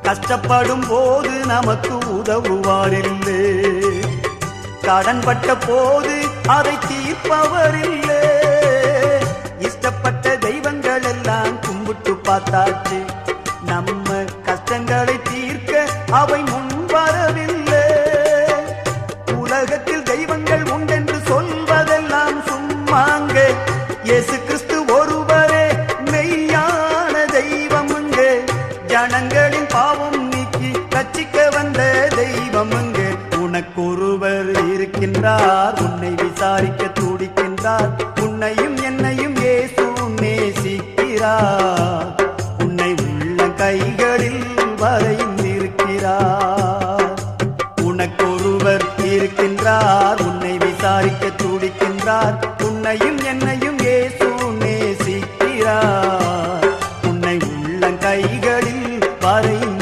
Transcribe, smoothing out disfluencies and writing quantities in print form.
கஷ்டப்படும் போது நமக்கு உதவுவாரில்லை, கடன்பட்ட போது அதை தீர்ப்பவரில்லை. இஷ்டப்பட்ட தெய்வங்கள் எல்லாம் கும்பிட்டு பார்த்தாச்சு, நம்ம கஷ்டங்களை தீர்க்க அவை முன் வரவில்லை. உலகத்தில் தெய்வங்கள் உண்டென்று சொல்வதெல்லாம் சும்மாங்க, இயேசு கிறிஸ்து ஒருவரே மெய்யான தெய்வமுங்க. ஜனங்களின் பாவம் நீக்கி ரட்சிக்க வந்த தெய்வமுங்க. உனக்கொருவர் இருக்கின்றார், உன்னை விசாரிக்க துடிக்கின்றார். உன்னையும் என்னையும் இயேசு நேசிக்கிறார், உன்னை உள்ள கைகளில் வரைந்திருக்கிறார். உனக்கொருவர் இருக்கின்றார்,